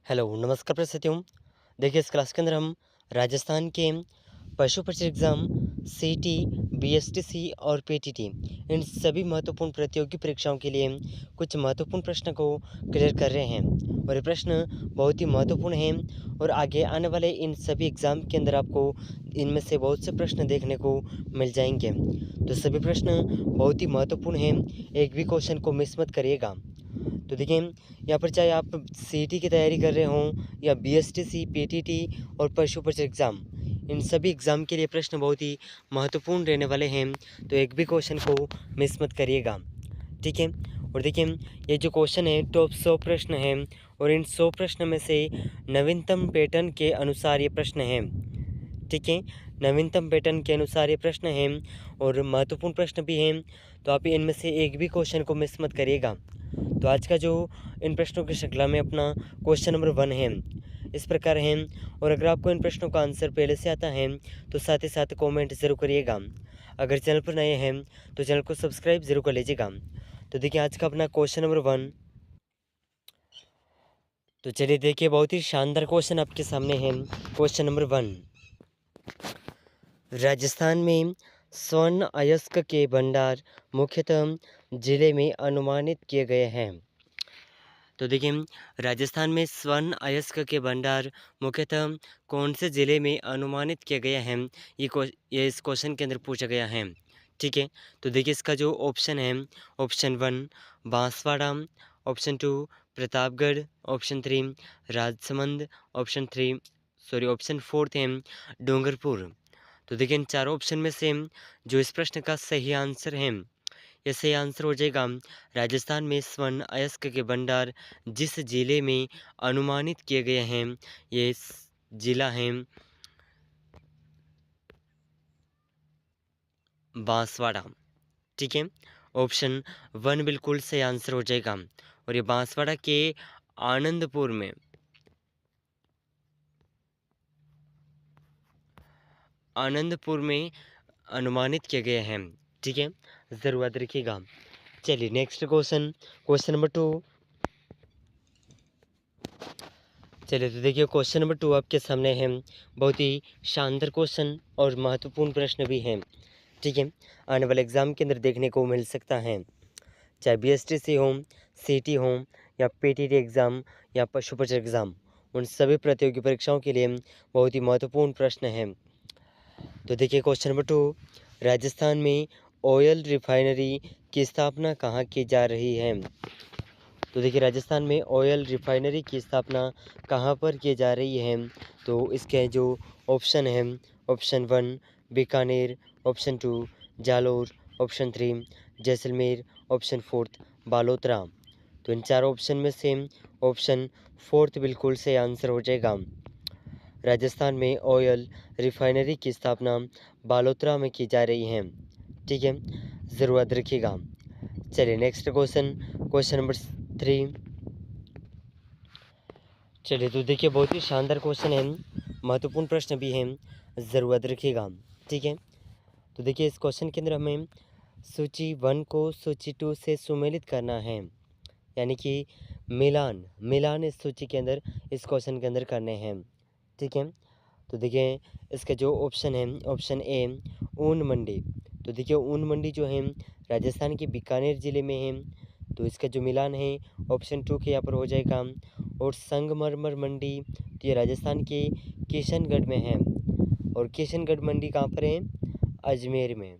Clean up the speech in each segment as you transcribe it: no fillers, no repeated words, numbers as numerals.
Hello, नमस्कार प्रस्तुतियों। देखिए इस क्लास के अंदर हम राजस्थान के पशु परीक्षा एग्ज़ाम सीटी, बीएसटीसी और पीटीटी इन सभी महत्वपूर्ण प्रतियोगी परीक्षाओं के लिए कुछ महत्वपूर्ण प्रश्न को क्लियर कर रहे हैं और ये प्रश्न बहुत ही महत्वपूर्ण हैं और आगे आने वाले इन सभी एग्ज़ाम के अंदर आपको इनमें से बहुत से प्रश्न देखने को मिल जाएंगे। तो सभी प्रश्न बहुत ही महत्वपूर्ण हैं, एक भी क्वेश्चन को मिस मत करिएगा। तो देखिए यहाँ पर चाहे आप सीईटी की तैयारी कर रहे हों या बीएसटीसी, पीटीटी और पशु परीक्षा एग्ज़ाम, इन सभी एग्ज़ाम के लिए प्रश्न बहुत ही महत्वपूर्ण रहने वाले हैं। तो एक भी क्वेश्चन को मिस मत करिएगा, ठीक है। और देखिए ये जो क्वेश्चन है टॉप 100 प्रश्न हैं और इन 100 प्रश्न में से नवीनतम पैटर्न के अनुसार ये प्रश्न हैं, ठीक है। नवीनतम पैटर्न के अनुसार ये प्रश्न हैं और महत्वपूर्ण प्रश्न भी हैं। तो आप इनमें से एक भी क्वेश्चन को मिस मत करिएगा। तो आज का जो इन प्रश्नों की श्रृंखला में अपना क्वेश्चन नंबर 1 है, इस प्रकार है। और अगर आपको इन प्रश्नों का आंसर पहले से आता है तो साथ ही साथ कमेंट ज़रूर करिएगा। अगर चैनल पर नए हैं तो चैनल को सब्सक्राइब ज़रूर कर लीजिएगा। तो देखिए आज का अपना क्वेश्चन नंबर 1, तो चलिए देखिए बहुत ही शानदार क्वेश्चन आपके सामने है। क्वेश्चन नंबर 1, राजस्थान में स्वर्ण अयस्क के भंडार मुख्यतः जिले में अनुमानित किए गए हैं। तो देखिए राजस्थान में स्वर्ण अयस्क के भंडार मुख्यतः कौन से ज़िले में अनुमानित किए गए हैं, ये इस क्वेश्चन के अंदर पूछा गया है, ठीक है। तो देखिए इसका जो ऑप्शन है, option 1 Banswara, option 2 Pratapgarh, option 3 Rajsamand, option 4 है डूंगरपुर। तो देखिए इन चारों ऑप्शन में से जो इस प्रश्न का सही आंसर है, ये सही आंसर हो जाएगा राजस्थान में स्वर्ण अयस्क के भंडार जिस जिले में अनुमानित किए गए हैं, ये जिला है बांसवाड़ा, ठीक है। ऑप्शन 1 बिल्कुल सही आंसर हो जाएगा और ये बांसवाड़ा के आनंदपुर में अनुमानित किए गए हैं, ठीक है। ज़रूर याद रखिएगा। चलिए नेक्स्ट क्वेश्चन, क्वेश्चन नंबर 2। चलिए तो देखिए क्वेश्चन नंबर 2 आपके सामने है। बहुत ही शानदार क्वेश्चन और महत्वपूर्ण प्रश्न भी हैं, ठीक है। आने वाले एग्ज़ाम के अंदर देखने को मिल सकता है, चाहे बीएसटीसी हो, सीटी हो या पीटीटी एग्ज़ाम या पशु परीक्षा एग्ज़ाम, उन सभी प्रतियोगी परीक्षाओं के लिए बहुत ही महत्वपूर्ण प्रश्न है। तो देखिए क्वेश्चन नंबर 2, राजस्थान में ऑयल रिफाइनरी की स्थापना कहाँ की जा रही है। तो देखिए राजस्थान में ऑयल रिफाइनरी की स्थापना कहाँ पर की जा रही है। तो इसके जो ऑप्शन है, option 1 Bikaner, option 2 Jalore, option 3 Jaisalmer, option 4 Balotra. तो इन चार ऑप्शन में से ऑप्शन 4 बिल्कुल से आंसर हो जाएगा। राजस्थान में ऑयल रिफाइनरी की स्थापना बालोतरा में की जा रही है, ठीक है। ज़रूर याद रखिएगा। चलिए नेक्स्ट क्वेश्चन, क्वेश्चन नंबर 3। चलिए तो देखिए बहुत ही शानदार क्वेश्चन है, महत्वपूर्ण प्रश्न भी है, ज़रूर याद रखिएगा, ठीक है। तो देखिए इस क्वेश्चन के अंदर हमें सूची 1 को सूची 2 से सुमेलित करना है, यानी कि मिलान इस सूची के अंदर इस क्वेश्चन के अंदर करने हैं, ठीक है। तो देखिए इसका जो ऑप्शन है, ऑप्शन ए ऊन मंडी। तो देखिए ऊन मंडी जो है राजस्थान के बीकानेर ज़िले में है, तो इसका जो मिलान है ऑप्शन 2 के यहाँ पर हो जाएगा। और संगमरमर मंडी, तो ये राजस्थान के किशनगढ़ में है और किशनगढ़ मंडी कहाँ पर है, अजमेर में,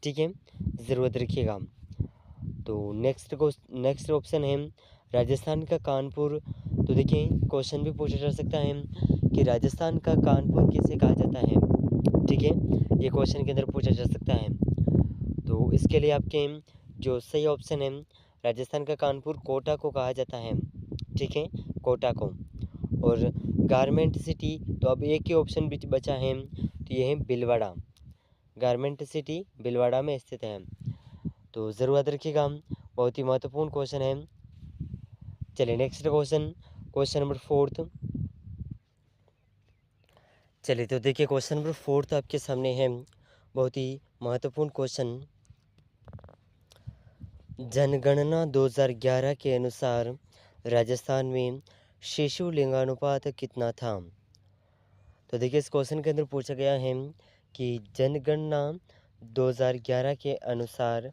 ठीक है। ज़रूरत रखिएगा। तो नेक्स्ट ऑप्शन है राजस्थान का कानपुर। तो देखिए क्वेश्चन भी पूछा जा सकता है कि राजस्थान का कानपुर किसे कहा जाता है, ठीक है। ये क्वेश्चन के अंदर पूछा जा सकता है। तो इसके लिए आपके जो सही ऑप्शन है, राजस्थान का कानपुर कोटा को कहा जाता है, ठीक है, कोटा को। और गारमेंट सिटी, तो अब एक ही ऑप्शन बचा है, तो ये है भीलवाड़ा। गारमेंट सिटी भीलवाड़ा में स्थित है। तो ज़रूर याद रखिएगा, बहुत ही महत्वपूर्ण क्वेश्चन है। चलिए नेक्स्ट क्वेश्चन, क्वेश्चन नंबर 4। चलिए तो देखिए क्वेश्चन नंबर 4 आपके सामने है, बहुत ही महत्वपूर्ण क्वेश्चन। जनगणना 2011 के अनुसार राजस्थान में शिशु लिंगानुपात कितना था? तो देखिए इस क्वेश्चन के अंदर पूछा गया है कि जनगणना 2011 के अनुसार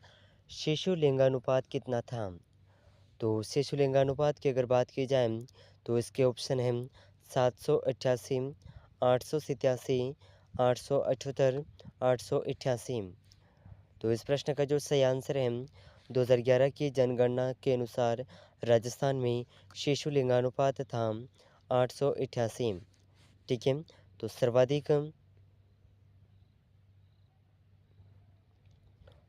शिशु लिंगानुपात कितना था? तो शिशु लिंगानुपात की अगर बात की जाए तो इसके ऑप्शन हैं 788, 887, 878, 888। तो इस प्रश्न का जो सही आंसर है 2011 की जनगणना के अनुसार राजस्थान में शिशु लिंगानुपात था 888। ठीक है, तो सर्वाधिक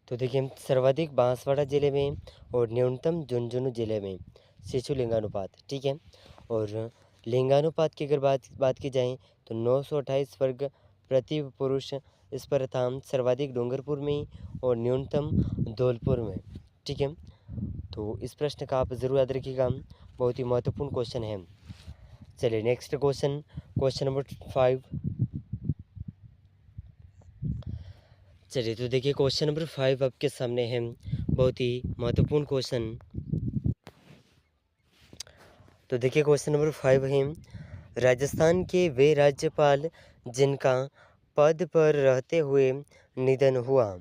तो देखिए सर्वाधिक बांसवाड़ा जिले में और न्यूनतम झुंझुनू जिले में शिशु लिंगानुपात। ठीक है, और लिंगानुपात की अगर बात की जाए तो 928 वर्ग प्रति पुरुष इस पर था सर्वाधिक डूंगरपुर में और न्यूनतम धौलपुर में। ठीक है, तो इस प्रश्न का आप ज़रूर याद रखिएगा, बहुत ही महत्वपूर्ण क्वेश्चन है। चलिए नेक्स्ट क्वेश्चन, क्वेश्चन नंबर 5। चलिए तो देखिए क्वेश्चन नंबर 5 आपके सामने है, बहुत ही महत्वपूर्ण क्वेश्चन। तो देखिए क्वेश्चन नंबर 5 है, राजस्थान के वे राज्यपाल जिनका पद पर रहते हुए निधन हुआ।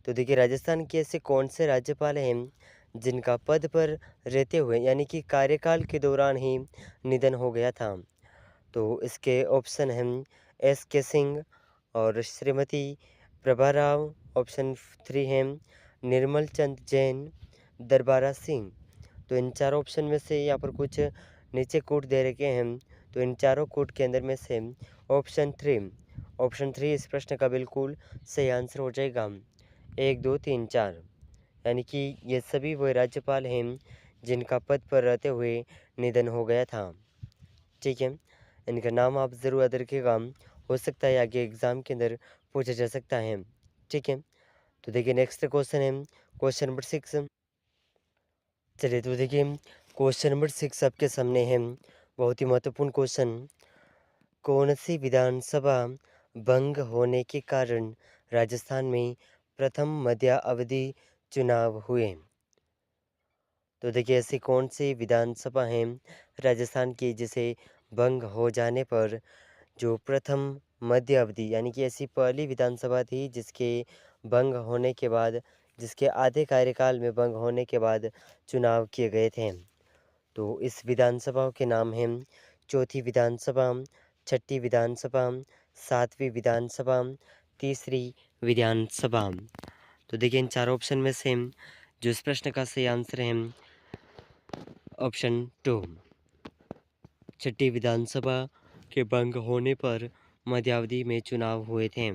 तो देखिए राजस्थान के ऐसे कौन से राज्यपाल हैं जिनका पद पर रहते हुए यानी कि कार्यकाल के दौरान ही निधन हो गया था? तो इसके ऑप्शन हैं एस के सिंह और श्रीमती प्रभा राव। ऑप्शन 3 है निर्मल चंद जैन, दरबारा सिंह। तो इन चारों ऑप्शन में से यहाँ पर कुछ नीचे कोट दे रखे हैं, तो इन चारों कोट के अंदर में से ऑप्शन 3 इस प्रश्न का बिल्कुल सही आंसर हो जाएगा। 1, 2, 3, 4 यानी कि ये सभी वो राज्यपाल हैं जिनका पद पर रहते हुए निधन हो गया था। ठीक है, इनका नाम आप ज़रूर याद रखिएगा, हो सकता है आगे एग्ज़ाम के अंदर पूछा जा सकता है। ठीक है, तो देखिए नेक्स्ट क्वेश्चन है क्वेश्चन नंबर 6। चलिए तो देखिए क्वेश्चन नंबर 6 आपके सामने है, बहुत ही महत्वपूर्ण क्वेश्चन। कौन सी विधानसभा भंग होने के कारण राजस्थान में प्रथम मध्य अवधि चुनाव हुए? तो देखिए ऐसी कौन सी विधानसभा है राजस्थान की जिसे भंग हो जाने पर जो प्रथम मध्य अवधि यानी कि ऐसी पहली विधानसभा थी जिसके भंग होने के बाद, जिसके आधे कार्यकाल में भंग होने के बाद चुनाव किए गए थे। तो इस विधानसभा के नाम हैं चौथी विधानसभा, छठी विधानसभा, सातवीं विधानसभा, तीसरी विधानसभा। तो देखिए इन चारों ऑप्शन में से जो इस प्रश्न का सही आंसर है ऑप्शन 2, छठी विधानसभा के भंग होने पर मध्यावधि में चुनाव हुए थे।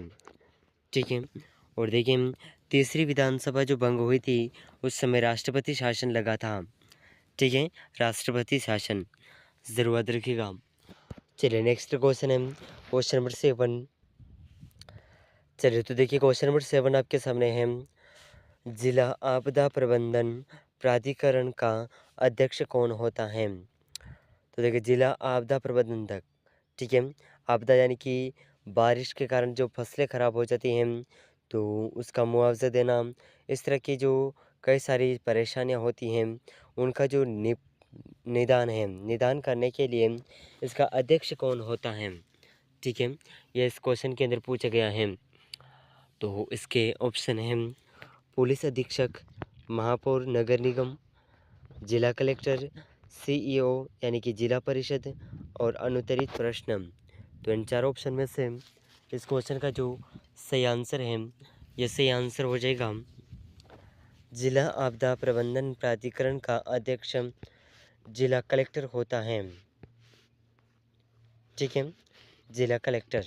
ठीक है, और देखिए तीसरी विधानसभा जो भंग हुई थी उस समय राष्ट्रपति शासन लगा था। ठीक है, राष्ट्रपति शासन ज़रूर याद रखिएगा। चलिए नेक्स्ट क्वेश्चन है क्वेश्चन नंबर 7। चलिए तो देखिए क्वेश्चन नंबर 7 आपके सामने है, जिला आपदा प्रबंधन प्राधिकरण का अध्यक्ष कौन होता है? तो देखिए जिला आपदा प्रबंधक। ठीक है, आपदा यानी कि बारिश के कारण जो फसलें ख़राब हो जाती हैं तो उसका मुआवजा देना, इस तरह की जो कई सारी परेशानियां होती हैं उनका जो निदान करने के लिए इसका अध्यक्ष कौन होता है? ठीक है, यह इस क्वेश्चन के अंदर पूछा गया है। तो इसके ऑप्शन हैं पुलिस अधीक्षक, महापौर नगर निगम, जिला कलेक्टर, सीईओ यानी कि जिला परिषद और अनुत्तरित प्रश्न। तो इन चार ऑप्शन में से इस क्वेश्चन का जो सही आंसर है, ये सही आंसर हो जाएगा जिला आपदा प्रबंधन प्राधिकरण का अध्यक्ष जिला कलेक्टर होता है। ठीक है, जिला कलेक्टर।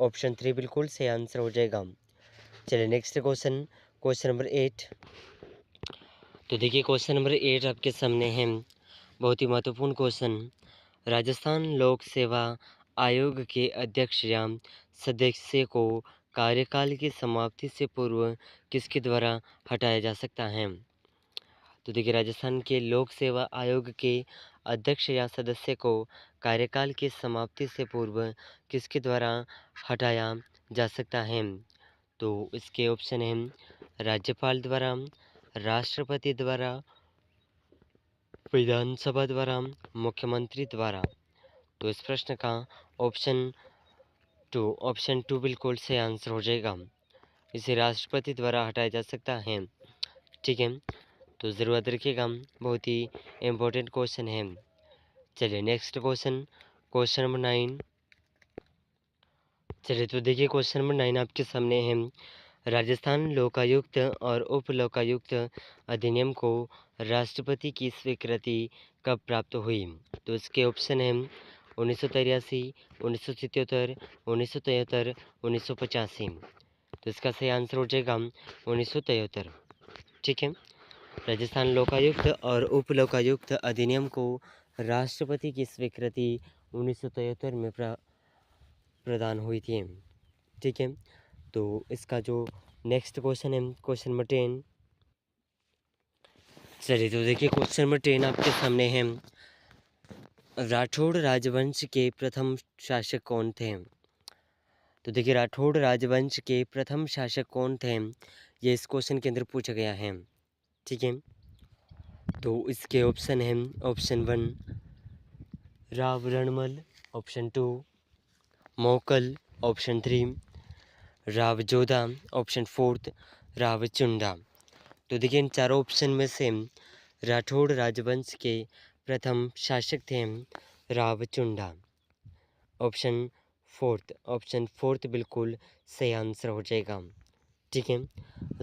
ऑप्शन 3 बिल्कुल सही आंसर हो जाएगा। चलिए नेक्स्ट क्वेश्चन, क्वेश्चन नंबर 8। तो देखिए क्वेश्चन नंबर 8 आपके सामने है, बहुत ही महत्वपूर्ण क्वेश्चन। राजस्थान लोक सेवा आयोग के अध्यक्ष या सदस्य को कार्यकाल की समाप्ति से पूर्व किसके द्वारा हटाया जा सकता है? तो देखिए राजस्थान के लोक सेवा आयोग के अध्यक्ष या सदस्य को कार्यकाल की समाप्ति से पूर्व किसके द्वारा हटाया जा सकता है? तो इसके ऑप्शन हैं राज्यपाल द्वारा, राष्ट्रपति द्वारा, विधानसभा द्वारा, मुख्यमंत्री द्वारा। तो इस प्रश्न का ऑप्शन टू बिल्कुल सही आंसर हो जाएगा। इसे राष्ट्रपति द्वारा हटाया जा सकता है। ठीक है, तो ज़रूरत रखिएगा, बहुत ही इम्पोर्टेंट क्वेश्चन है। चलिए नेक्स्ट क्वेश्चन नंबर 9। चलिए तो देखिए क्वेश्चन नंबर 9 आपके सामने है। राजस्थान लोकायुक्त और उप लोकायुक्त अधिनियम को राष्ट्रपति की स्वीकृति कब प्राप्त हुई? तो इसके ऑप्शन है 1983, 1977, 1973, 1985। तो इसका सही आंसर हो जाएगा 1973। ठीक है, राजस्थान लोकायुक्त और उप लोकायुक्त अधिनियम को राष्ट्रपति की स्वीकृति 1973 में प्रदान हुई थी। ठीक है, तो इसका जो नेक्स्ट क्वेश्चन है क्वेश्चन नंबर 10। चलिए तो देखिए क्वेश्चन नंबर 10 आपके सामने है। राठौड़ राजवंश के प्रथम शासक कौन थे? तो देखिए राठौड़ राजवंश के प्रथम शासक कौन थे, ये इस क्वेश्चन के अंदर पूछा गया है। ठीक है, तो इसके ऑप्शन हैं ऑप्शन 1 राव रणमल, ऑप्शन 2 मोकल, ऑप्शन 3 राव जोधा, ऑप्शन 4 राव चुंडा। तो देखिए इन चारों ऑप्शन में से राठौड़ राजवंश के प्रथम शासक थे राव चुंडा। ऑप्शन फोर्थ बिल्कुल सही आंसर हो जाएगा। ठीक है,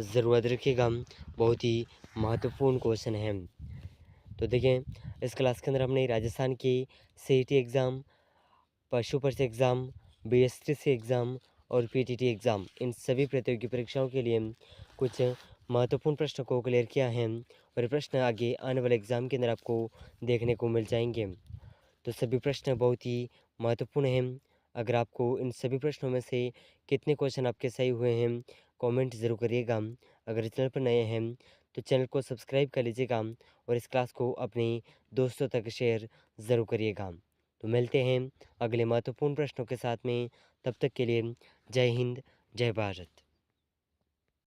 ज़रूरत रखिएगा, बहुत ही महत्वपूर्ण क्वेश्चन है। तो देखें इस क्लास के अंदर हमने राजस्थान की सीईटी एग्ज़ाम, पशु परीक्षा एग्ज़ाम, बीएसटीसी एग्ज़ाम और पीटीटी एग्ज़ाम, इन सभी प्रतियोगी परीक्षाओं के लिए कुछ महत्वपूर्ण प्रश्नों को क्लियर किया है और ये प्रश्न आगे आने वाले एग्ज़ाम के अंदर आपको देखने को मिल जाएंगे। तो सभी प्रश्न बहुत ही महत्वपूर्ण हैं। अगर आपको इन सभी प्रश्नों में से कितने क्वेश्चन आपके सही हुए हैं कमेंट ज़रूर करिएगा। अगर चैनल पर नए हैं तो चैनल को सब्सक्राइब कर लीजिएगा और इस क्लास को अपने दोस्तों तक शेयर ज़रूर करिएगा। तो मिलते हैं अगले महत्वपूर्ण प्रश्नों के साथ में, तब तक के लिए जय हिंद, जय भारत।